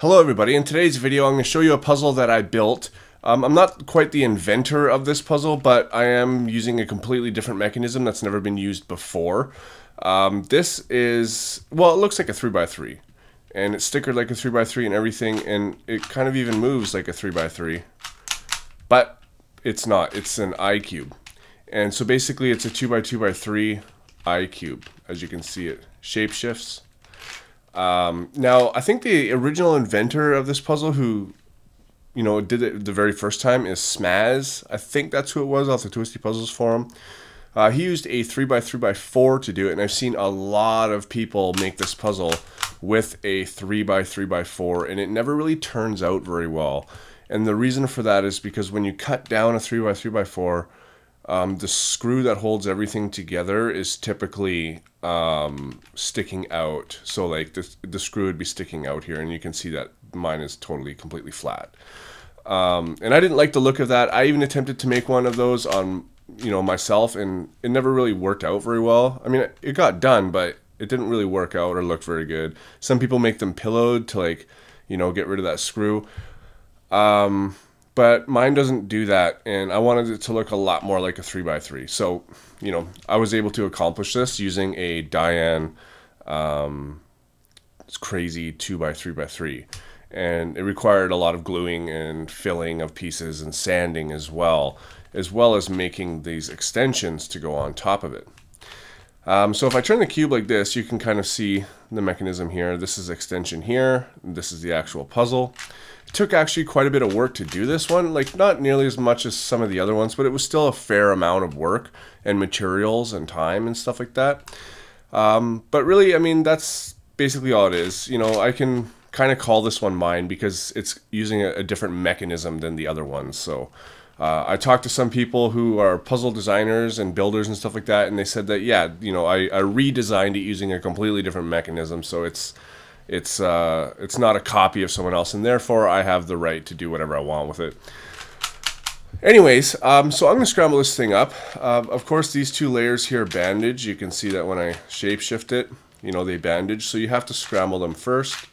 Hello everybody, in today's video I'm going to show you a puzzle that I built. I'm not quite the inventor of this puzzle, but I am using a completely different mechanism that's never been used before. This is, well, it looks like a 3x3, and it's stickered like a 3x3 and everything, and it kind of even moves like a 3x3, but it's not. It's an i-cube. And so basically it's a 2x2x3 i-cube. As you can see, it shapeshifts. Now, I think the original inventor of this puzzle who, did it the very first time is Smaz. I think that's who it was off the Twisty Puzzles forum. He used a 3x3x4 to do it, and I've seen a lot of people make this puzzle with a 3x3x4, and it never really turns out very well. And the reason for that is because when you cut down a 3x3x4, the screw that holds everything together is typically sticking out. So like the screw would be sticking out here, and you can see that mine is completely flat. And I didn't like the look of that. I even attempted to make one of those on myself, and it never really worked out very well. I mean, it got done, but it didn't really work out or look very good. Some people make them pillowed to get rid of that screw. But mine doesn't do that, and I wanted it to look a lot more like a 3x3. So, I was able to accomplish this using a Diane crazy 2x3x3. And it required a lot of gluing and filling of pieces and sanding as well as making these extensions to go on top of it. So if I turn the cube like this, you can kind of see the mechanism here. This is extension here, and this is the actual puzzle. It took actually quite a bit of work to do this one, like not nearly as much as some of the other ones, but it was still a fair amount of work and materials and time and stuff like that. But really, I mean, that's basically all it is. I can kind of call this one mine because it's using a different mechanism than the other ones. So I talked to some people who are puzzle designers and builders and stuff like that, and they said that, yeah, I redesigned it using a completely different mechanism, so it's not a copy of someone else, and therefore I have the right to do whatever I want with it. Anyways, so I'm going to scramble this thing up. Of course, these two layers here bandage. You can see that when I shapeshift it, they bandage, so you have to scramble them first.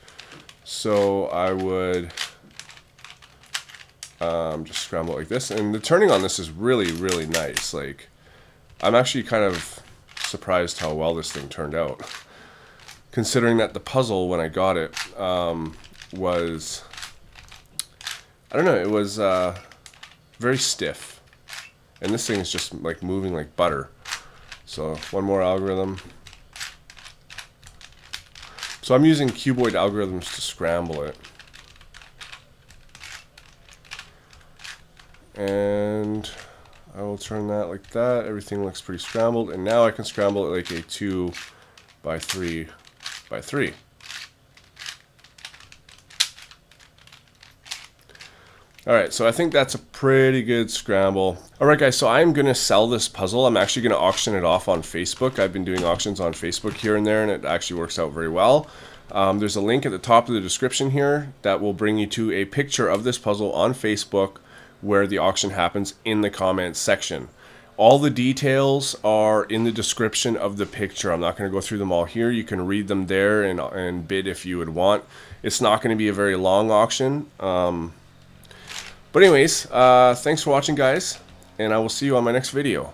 So I would just scramble it like this, and the turning on this is really, really nice. Like, I'm actually kind of surprised how well this thing turned out, considering that the puzzle, when I got it, was, I don't know, it was very stiff. And this thing is just like moving like butter. So one more algorithm. So I'm using cuboid algorithms to scramble it. And I will turn that like that. Everything looks pretty scrambled. And now I can scramble it like a 2x3x3. Alright, so I think that's a pretty good scramble. Alright guys, so I'm going to sell this puzzle. I'm actually going to auction it off on Facebook. I've been doing auctions on Facebook here and there, and it actually works out very well. There's a link at the top of the description here that will bring you to a picture of this puzzle on Facebook where the auction happens in the comments section. All the details are in the description of the picture. I'm not going to go through them all here. You can read them there and bid if you would want. It's not going to be a very long auction. But anyways, thanks for watching, guys, and I will see you on my next video.